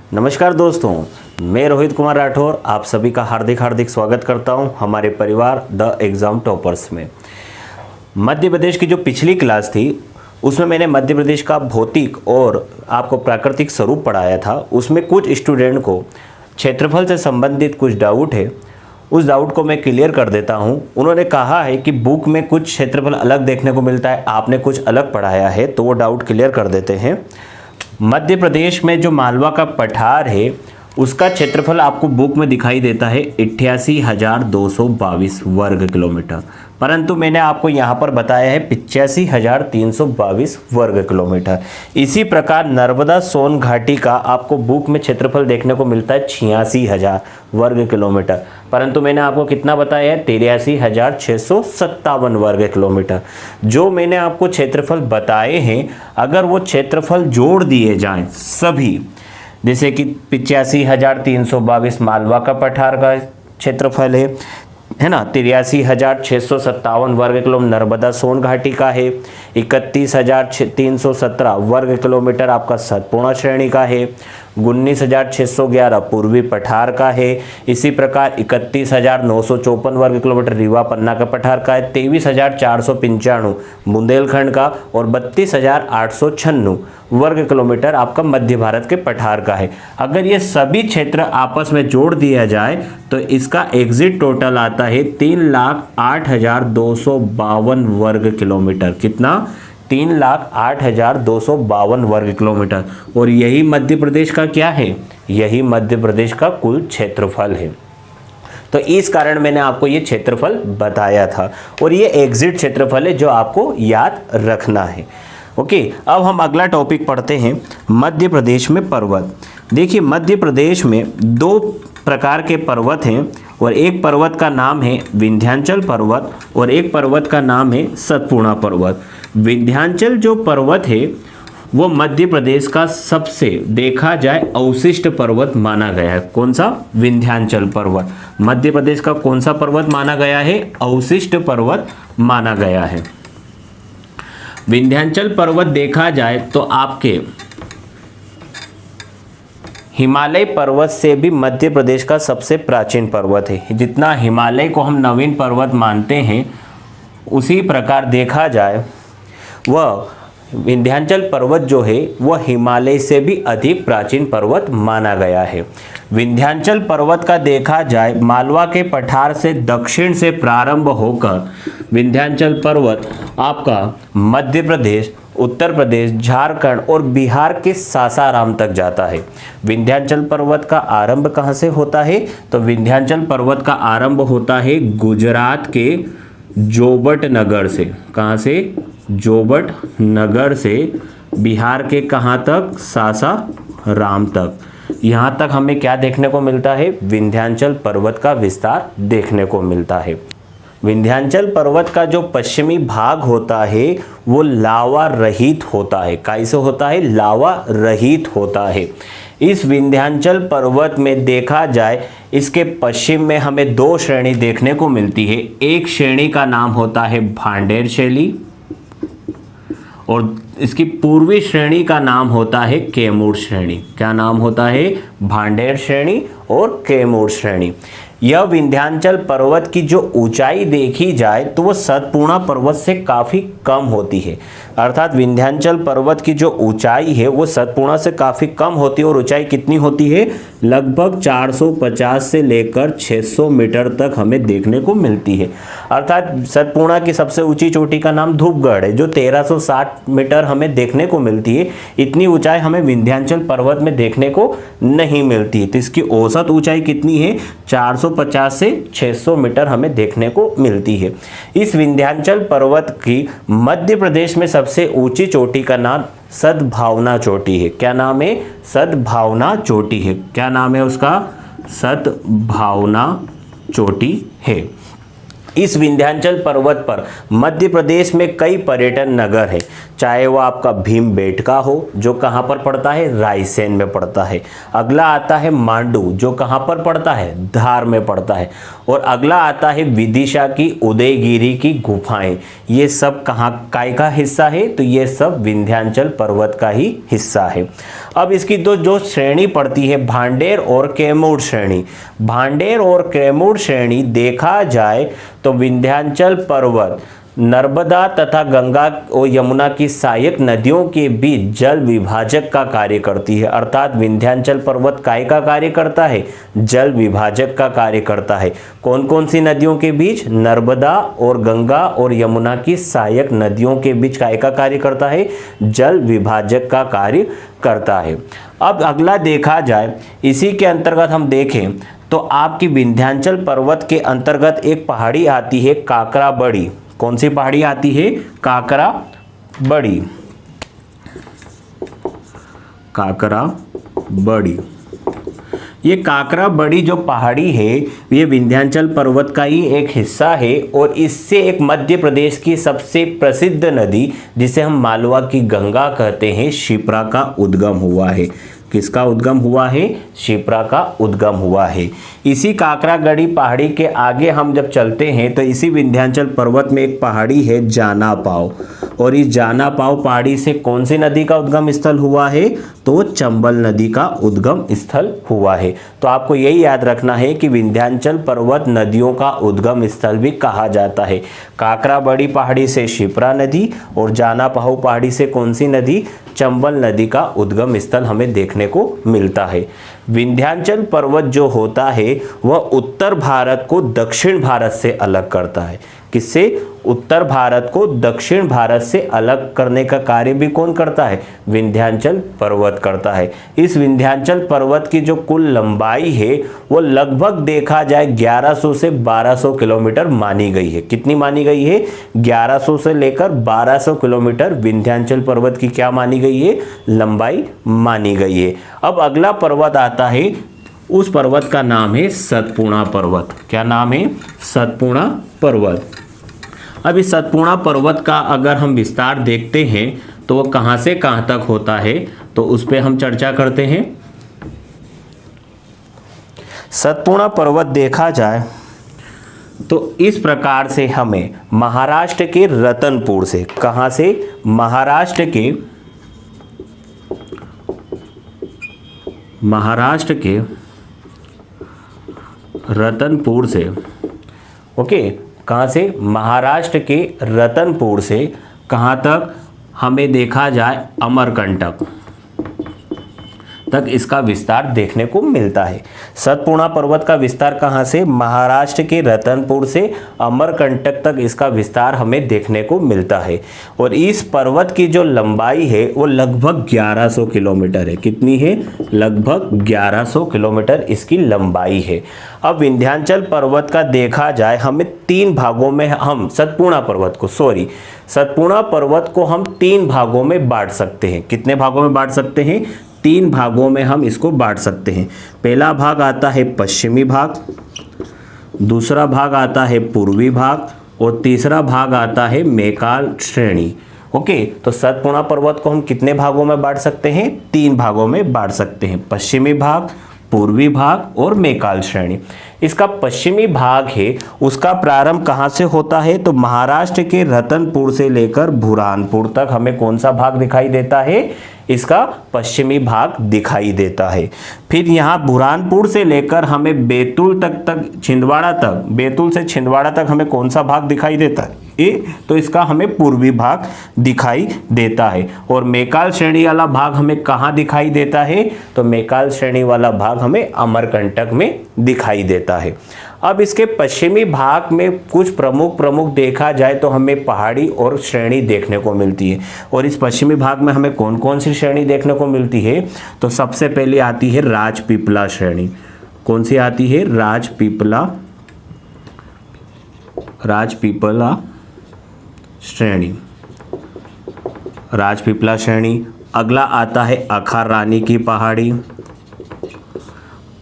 नमस्कार दोस्तों, मैं रोहित कुमार राठौर आप सभी का हार्दिक हार्दिक स्वागत करता हूं हमारे परिवार द एग्ज़ाम टॉपर्स में। मध्य प्रदेश की जो पिछली क्लास थी उसमें मैंने मध्य प्रदेश का भौतिक और आपको प्राकृतिक स्वरूप पढ़ाया था। उसमें कुछ स्टूडेंट को क्षेत्रफल से संबंधित कुछ डाउट है, उस डाउट को मैं क्लियर कर देता हूं। उन्होंने कहा है कि बुक में कुछ क्षेत्रफल अलग देखने को मिलता है, आपने कुछ अलग पढ़ाया है, तो वो डाउट क्लियर कर देते हैं। मध्य प्रदेश में जो मालवा का पठार है उसका क्षेत्रफल आपको बुक में दिखाई देता है 88,222 वर्ग किलोमीटर, परंतु मैंने आपको यहाँ पर बताया है 85,322 वर्ग किलोमीटर। इसी प्रकार नर्मदा सोन घाटी का आपको बुक में क्षेत्रफल देखने को मिलता है 86,000 वर्ग किलोमीटर, परंतु मैंने आपको कितना बताया है 83,657 वर्ग किलोमीटर। जो मैंने आपको क्षेत्रफल बताए हैं, अगर वो क्षेत्रफल जोड़ दिए जाएं सभी, जैसे कि 85,322 मालवा का पठार का क्षेत्रफल है ना, 83,657 वर्ग किलोमीटर नर्मदा सोन घाटी का है, 31,317 वर्ग किलोमीटर आपका सतपूर्णा श्रेणी का है, 19,611 पूर्वी पठार का है। इसी प्रकार 31,954 वर्ग किलोमीटर रीवा पन्ना का पठार का है, 23,495 बुंदेलखंड का और 32,896 वर्ग किलोमीटर आपका मध्य भारत के पठार का है। अगर ये सभी क्षेत्र आपस में जोड़ दिया जाए तो इसका एग्जिट टोटल आता है 3,08,252 वर्ग किलोमीटर। कितना? 3,08,252 वर्ग किलोमीटर। और यही मध्य प्रदेश का क्या है? यही मध्य प्रदेश का कुल क्षेत्रफल है। तो इस कारण मैंने आपको ये क्षेत्रफल बताया था और ये एग्जिट क्षेत्रफल है जो आपको याद रखना है। ओके, अब हम अगला टॉपिक पढ़ते हैं, मध्य प्रदेश में पर्वत। देखिए, मध्य प्रदेश में दो प्रकार के पर्वत हैं और एक पर्वत का नाम है विंध्याचल पर्वत और एक पर्वत का नाम है सतपूर्णा पर्वत। विंध्याचल जो पर्वत है वो मध्य प्रदेश का सबसे देखा जाए अवशिष्ट पर्वत माना गया है। कौन सा? विंध्याचल पर्वत मध्य प्रदेश का कौन सा पर्वत माना गया है? अवशिष्ट पर्वत माना गया है। विंध्याचल पर्वत देखा जाए तो आपके हिमालय पर्वत से भी मध्य प्रदेश का सबसे प्राचीन पर्वत है। जितना हिमालय को हम नवीन पर्वत मानते हैं, उसी प्रकार देखा जाए वह विंध्याचल पर्वत जो है वह हिमालय से भी अधिक प्राचीन पर्वत माना गया है। विंध्याचल पर्वत का देखा जाए मालवा के पठार से दक्षिण से प्रारंभ होकर विंध्याचल पर्वत आपका मध्य प्रदेश, उत्तर प्रदेश, झारखंड और बिहार के सासाराम तक जाता है। विंध्याचल पर्वत का आरंभ कहाँ से होता है? तो विंध्याचल पर्वत का आरंभ होता है गुजरात के जोबट नगर से। कहाँ से? जोबट नगर से बिहार के कहाँ तक? सासाराम तक। यहाँ तक हमें क्या देखने को मिलता है? विंध्याचल पर्वत का विस्तार देखने को मिलता है। विंध्याचल पर्वत का जो पश्चिमी भाग होता है वो लावा रहित होता है। कैसे होता है? लावा रहित होता है। इस विंध्याचल पर्वत में देखा जाए इसके पश्चिम में हमें दो श्रेणी देखने को मिलती है। एक श्रेणी का नाम होता है भांडेर शैली और इसकी पूर्वी श्रेणी का नाम होता है कैमूर श्रेणी। क्या नाम होता है? भांडेर श्रेणी और कैमूर श्रेणी। यह विंध्याचल पर्वत की जो ऊंचाई देखी जाए तो वह सतपूर्णा पर्वत से काफ़ी कम होती है। अर्थात विंध्याचल पर्वत की जो ऊंचाई है वो सतपूर्णा से काफ़ी कम होती है और ऊंचाई कितनी होती है? लगभग 450 से लेकर 600 मीटर तक हमें देखने को मिलती है। अर्थात सतपूर्णा की सबसे ऊंची चोटी का नाम धूपगढ़ है जो 1360 मीटर हमें देखने को मिलती है। इतनी ऊंचाई हमें विंध्याचल पर्वत में देखने को नहीं मिलती है। तो इसकी औसत ऊंचाई कितनी है? 450 से 600 मीटर हमें देखने को मिलती है। इस विंध्याचल पर्वत की मध्य प्रदेश में सबसे ऊंची चोटी का नाम सद्भावना चोटी है। क्या नाम है? सद्भावना चोटी है। क्या नाम है उसका? सद्भावना चोटी है। इस विंध्याचल पर्वत पर मध्य प्रदेश में कई पर्यटन नगर है। चाहे वो आपका भीमबेटका हो जो कहाँ पर पड़ता है, रायसेन में पड़ता है। अगला आता है मांडू जो कहाँ पर पड़ता है, धार में पड़ता है। और अगला आता है विदिशा की उदयगिरी की गुफाएं, ये सब कहाँ काय का हिस्सा है, तो ये सब विंध्याचल पर्वत का ही हिस्सा है। अब इसकी जो श्रेणी पड़ती है भांडेर और कैमूर श्रेणी, भांडेर और कैमूर श्रेणी देखा जाए तो विंध्याचल पर्वत नर्मदा तथा गंगा और यमुना की सहायक नदियों के बीच जल विभाजक का कार्य करती है। अर्थात विंध्याचल पर्वत काय का कार्य करता है, जल विभाजक का कार्य करता है। कौन कौन सी नदियों के बीच, नर्मदा और गंगा और यमुना की सहायक नदियों के बीच काय का कार्य करता है, जल विभाजक का कार्य करता है। अब अगला देखा जाए, इसी के अंतर्गत हम देखें तो आपकी विंध्याचल पर्वत के अंतर्गत एक पहाड़ी आती है काकरा बड़ी। कौन सी पहाड़ी आती है, काकरा बड़ी, काकरा बड़ी। ये काकरा बड़ी जो पहाड़ी है ये विंध्याचल पर्वत का ही एक हिस्सा है और इससे एक मध्य प्रदेश की सबसे प्रसिद्ध नदी जिसे हम मालवा की गंगा कहते हैं, शिप्रा का उद्गम हुआ है। किसका उद्गम हुआ है, शिप्रा का उद्गम हुआ है। इसी काकरागढ़ी पहाड़ी के आगे हम जब चलते हैं तो इसी विंध्याचल पर्वत में एक पहाड़ी है जाना पाव, और इस जाना पाव पहाड़ी से कौन सी नदी का उद्गम स्थल हुआ है, तो चंबल नदी का उद्गम स्थल हुआ है। तो आपको यही याद रखना है कि विंध्याचल पर्वत नदियों का उद्गम स्थल भी कहा जाता है। काकराबड़ी पहाड़ी से शिप्रा नदी और जाना पाव पहाड़ी से कौन सी नदी, चंबल नदी का उद्गम स्थल हमें देखने को मिलता है। विंध्याचल पर्वत जो होता है वह उत्तर भारत को दक्षिण भारत से अलग करता है। किससे, उत्तर भारत को दक्षिण भारत से अलग करने का कार्य भी कौन करता है, विंध्याचल पर्वत करता है। इस विंध्याचल पर्वत की जो कुल लंबाई है वो लगभग देखा जाए 1100 से 1200 किलोमीटर मानी गई है। कितनी मानी गई है, 1100 से लेकर 1200 किलोमीटर विंध्याचल पर्वत की क्या मानी गई है, लंबाई मानी गई है। अब अगला पर्वत आता है, उस पर्वत का नाम है सतपुड़ा पर्वत। क्या नाम है, सतपुड़ा पर्वत। अब इस सतपुड़ा पर्वत का अगर हम विस्तार देखते हैं तो वो कहां से कहां तक होता है, तो उस पर हम चर्चा करते हैं। सतपुड़ा पर्वत देखा जाए तो इस प्रकार से हमें महाराष्ट्र के रतनपुर से, कहां से, महाराष्ट्र के रतनपुर से, ओके, कहाँ से, महाराष्ट्र के रतनपुर से कहाँ तक, हमें देखा जाए अमरकंटक तक इसका विस्तार देखने को मिलता है। सतपुड़ा पर्वत का विस्तार कहाँ से, महाराष्ट्र के रतनपुर से अमरकंटक तक इसका विस्तार हमें देखने को मिलता है। और इस पर्वत की जो लंबाई है वो लगभग 1100 किलोमीटर है। कितनी है, लगभग 1100 किलोमीटर इसकी लंबाई है। अब विंध्याचल पर्वत का देखा जाए, हमें 3 भागों में हम सतपुड़ा पर्वत को हम 3 भागों में बांट सकते हैं। कितने भागों में बांट सकते हैं, 3 भागों में हम इसको बांट सकते हैं। पहला भाग आता है पश्चिमी भाग, दूसरा भाग आता है पूर्वी भाग और तीसरा भाग आता है मैकाल श्रेणी। ओके, तो सतपुड़ा पर्वत को हम कितने भागों में बांट सकते हैं, 3 भागों में बांट सकते हैं, पश्चिमी भाग, पूर्वी भाग और मैकाल श्रेणी। इसका पश्चिमी भाग है उसका प्रारंभ कहाँ से होता है, तो महाराष्ट्र के रतनपुर से लेकर बुरहानपुर तक हमें कौन सा भाग दिखाई देता है, इसका पश्चिमी भाग दिखाई देता है। फिर यहाँ बुरहानपुर से लेकर हमें बैतूल तक छिंदवाड़ा तक, बैतूल से छिंदवाड़ा तक हमें कौन सा भाग दिखाई देता है, तो इसका हमें पूर्वी भाग दिखाई देता है। और मैकाल श्रेणी वाला भाग हमें कहाँ दिखाई देता है, तो मैकाल श्रेणी वाला भाग हमें अमरकंटक में दिखाई देता है। अब इसके पश्चिमी भाग में कुछ प्रमुख देखा जाए तो हमें पहाड़ी और श्रेणी देखने को मिलती है। और इस पश्चिमी भाग में हमें कौन कौन सी श्रेणी देखने को मिलती है, तो सबसे पहले आती है राजपीपला श्रेणी। कौन सी आती है, राजपीपला श्रेणी। अगला आता है अखारानी की पहाड़ी,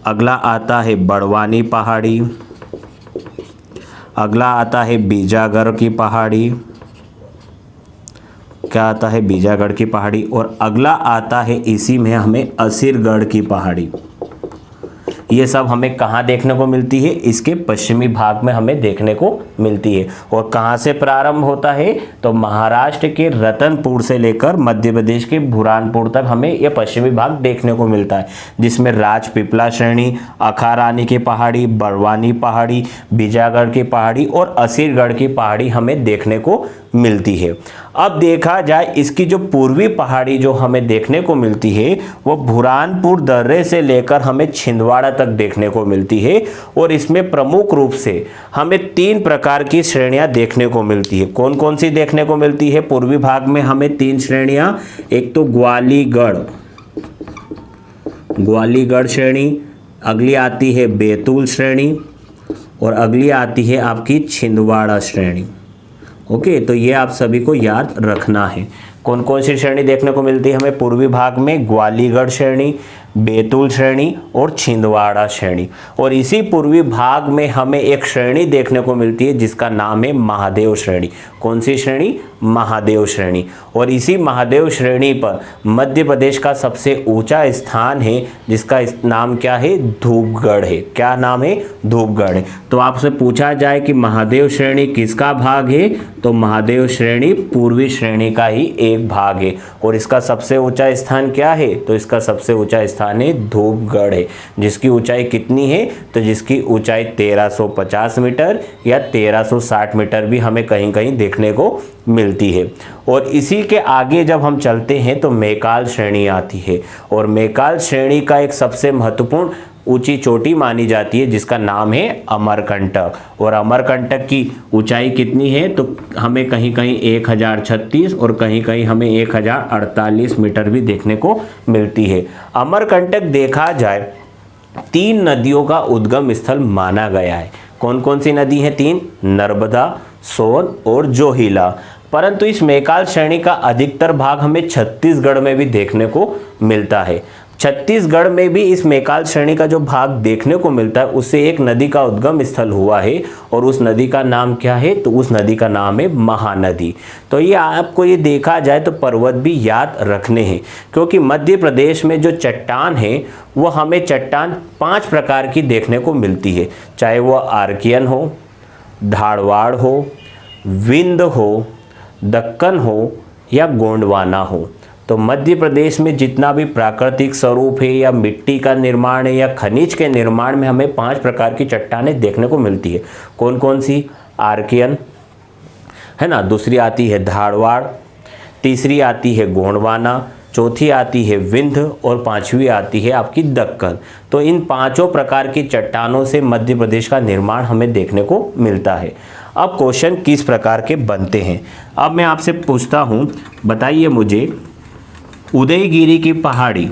अगला आता है बड़वानी पहाड़ी, अगला आता है बीजागर की पहाड़ी, क्या आता है, बीजागढ़ की पहाड़ी, और अगला आता है इसी में हमें असीरगढ़ की पहाड़ी। ये सब हमें कहाँ देखने को मिलती है, इसके पश्चिमी भाग में हमें देखने को मिलती है। और कहाँ से प्रारंभ होता है, तो महाराष्ट्र के रतनपुर से लेकर मध्य प्रदेश के बुरहानपुर तक हमें यह पश्चिमी भाग देखने को मिलता है, जिसमें राजपीपला श्रेणी, अखारानी की पहाड़ी, बड़वानी पहाड़ी, बीजागढ़ की पहाड़ी और असीरगढ़ की पहाड़ी हमें देखने को मिलती है। अब देखा जाए इसकी जो पूर्वी पहाड़ी जो हमें देखने को मिलती है वो बुरहानपुर दर्रे से लेकर हमें छिंदवाड़ा तक देखने को मिलती है। और इसमें प्रमुख रूप से हमें 3 प्रकार की श्रेणियां देखने को मिलती है। कौन कौन सी देखने को मिलती है पूर्वी भाग में हमें 3 श्रेणियां, एक तो ग्वालीगढ़ श्रेणी, अगली आती है बैतूल श्रेणी और अगली आती है आपकी छिंदवाड़ा श्रेणी। ओके, तो ये आप सभी को याद रखना है। कौन कौन सी श्रेणी देखने को मिलती है हमें पूर्वी भाग में, ग्वालीगढ़ श्रेणी, बैतूल श्रेणी और छिंदवाड़ा श्रेणी। और इसी पूर्वी भाग में हमें एक श्रेणी देखने को मिलती है जिसका नाम है महादेव श्रेणी। कौन सी श्रेणी, महादेव श्रेणी। और इसी महादेव श्रेणी पर मध्य प्रदेश का सबसे ऊंचा स्थान है जिसका नाम क्या है, धूपगढ़ है। क्या नाम है, धूपगढ़ है। तो आपसे पूछा जाए कि महादेव श्रेणी किसका भाग है, तो महादेव श्रेणी पूर्वी श्रेणी का ही एक भाग है। और इसका सबसे ऊंचा स्थान क्या है, तो इसका सबसे ऊंचा स्थान है धूपगढ़ है, जिसकी ऊंचाई कितनी है, तो जिसकी ऊंचाई 1350 मीटर या 1360 मीटर भी हमें कहीं कहीं देखने को मिलती है। और इसी के आगे जब हम चलते हैं तो मैकाल श्रेणी आती है। और मैकाल श्रेणी का एक सबसे महत्वपूर्ण ऊंची चोटी मानी जाती है जिसका नाम है अमरकंटक। और अमरकंटक की ऊंचाई कितनी है, तो हमें कहीं कहीं 1036 और कहीं कहीं हमें 1048 मीटर भी देखने को मिलती है। अमरकंटक देखा जाए 3 नदियों का उद्गम स्थल माना गया है। कौन कौन सी नदी है 3, नर्मदा, सोन और जोहिला। परंतु इस मैकाल श्रेणी का अधिकतर भाग हमें छत्तीसगढ़ में भी देखने को मिलता है। छत्तीसगढ़ में भी इस मैकाल श्रेणी का जो भाग देखने को मिलता है उससे एक नदी का उद्गम स्थल हुआ है। और उस नदी का नाम क्या है, तो उस नदी का नाम है महानदी। तो ये आपको ये देखा जाए तो पर्वत भी याद रखने हैं, क्योंकि मध्य प्रदेश में जो चट्टान है वो हमें चट्टान 5 प्रकार की देखने को मिलती है, चाहे वो आर्कियन हो, धारवाड़ हो, विंध्य हो, दक्कन हो या गोंडवाना हो। तो मध्य प्रदेश में जितना भी प्राकृतिक स्वरूप है या मिट्टी का निर्माण है या खनिज के निर्माण में हमें 5 प्रकार की चट्टानें देखने को मिलती है। कौन कौन सी, आर्कियन है ना, दूसरी आती है धारवाड़, तीसरी आती है गोंडवाना, चौथी आती है विंध्य और 5वीं आती है आपकी दक्कन। तो इन 5 प्रकार की चट्टानों से मध्य प्रदेश का निर्माण हमें देखने को मिलता है। अब क्वेश्चन किस प्रकार के बनते हैं, अब मैं आपसे पूछता हूँ, बताइए मुझे उदयगिरी की पहाड़ी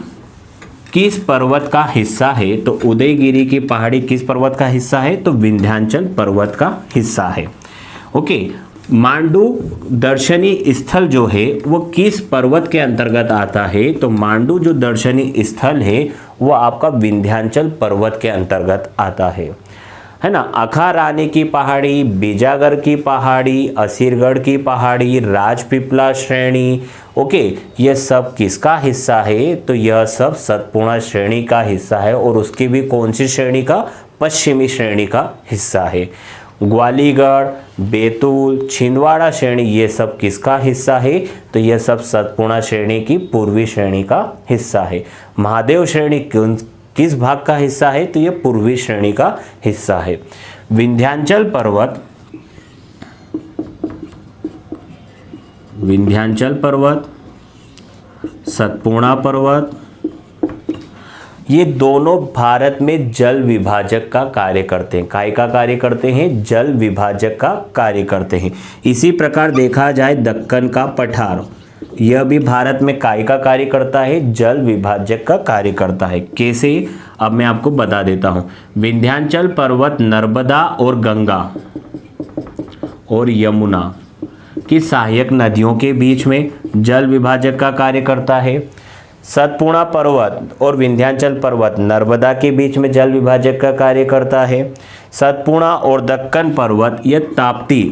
किस पर्वत का हिस्सा है। तो उदयगिरी की पहाड़ी किस पर्वत का हिस्सा है, तो विंध्याचल पर्वत का हिस्सा है। ओके, मांडू दर्शनीय स्थल जो है वो किस पर्वत के अंतर्गत आता है, तो मांडू जो दर्शनीय स्थल है वो आपका विंध्याचल पर्वत के अंतर्गत आता है ना। अखारानी की पहाड़ी, बीजागढ़ की पहाड़ी, असीरगढ़ की पहाड़ी, राजपीपला श्रेणी, ओके, ये सब किसका हिस्सा है, तो यह सब सतपुड़ा श्रेणी का हिस्सा है। और उसकी भी कौन सी श्रेणी का, पश्चिमी श्रेणी का हिस्सा है। ग्वालीगढ़, बैतूल, छिंदवाड़ा श्रेणी ये सब किसका हिस्सा है, तो यह सब सतपुड़ा श्रेणी की पूर्वी श्रेणी का हिस्सा है। महादेव श्रेणी किस भाग का हिस्सा है, तो यह पूर्वी श्रेणी का हिस्सा है। विंध्याचल पर्वत, सतपुड़ा पर्वत, ये दोनों भारत में जल विभाजक का कार्य करते हैं। काय का कार्य करते हैं, जल विभाजक का कार्य करते हैं। इसी प्रकार देखा जाए दक्कन का पठार, यह भी भारत में काय का कार्य करता है, जल विभाजक का कार्य करता है। कैसे, अब मैं आपको बता देता हूँ। विंध्याचल पर्वत नर्मदा और गंगा और यमुना की सहायक नदियों के बीच में जल विभाजक का कार्य करता है। सतपुड़ा पर्वत और विंध्याचल पर्वत नर्मदा के बीच में जल विभाजक का कार्य करता है। सतपुड़ा और दक्कन पर्वत यह ताप्ती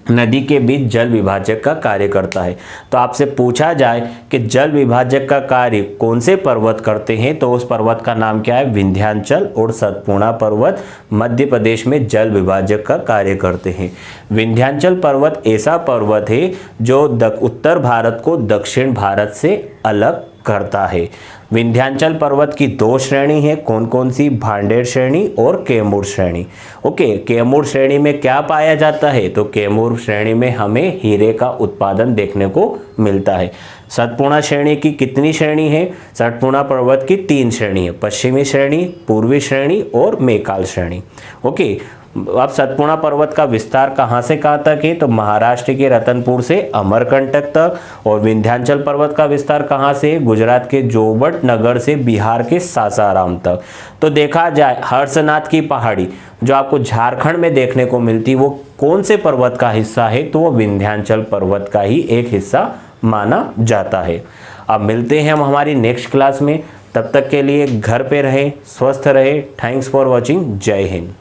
नदी के बीच जल विभाजक का कार्य करता है। तो आपसे पूछा जाए कि जल विभाजक का कार्य कौन से पर्वत करते हैं, तो उस पर्वत का नाम क्या है? विंध्याचल और सतपुड़ा पर्वत मध्य प्रदेश में जल विभाजक का कार्य करते हैं। विंध्याचल पर्वत ऐसा पर्वत है जो उत्तर भारत को दक्षिण भारत से अलग करता है। विंध्याचल पर्वत की दो श्रेणी है, कौन कौन सी? भांडेर श्रेणी और कैमूर श्रेणी। ओके, कैमूर श्रेणी में क्या पाया जाता है? तो कैमूर श्रेणी में हमें हीरे का उत्पादन देखने को मिलता है। सतपुड़ा श्रेणी की कितनी श्रेणी है? सतपुड़ा पर्वत की 3 श्रेणी है, पश्चिमी श्रेणी, पूर्वी श्रेणी और मैकाल श्रेणी। ओके, अब सतपुड़ा पर्वत का विस्तार कहाँ से कहाँ तक है? तो महाराष्ट्र के रतनपुर से अमरकंटक तक। और विंध्याचल पर्वत का विस्तार कहाँ से? गुजरात के जोबट नगर से बिहार के सासाराम तक। तो देखा जाए हर्षनाथ की पहाड़ी जो आपको झारखंड में देखने को मिलती, वो कौन से पर्वत का हिस्सा है? तो वो विंध्याचल पर्वत का ही एक हिस्सा माना जाता है। अब मिलते हैं हम हमारी नेक्स्ट क्लास में, तब तक के लिए घर पे रहे, स्वस्थ रहे। Thanks for watching. जय हिंद।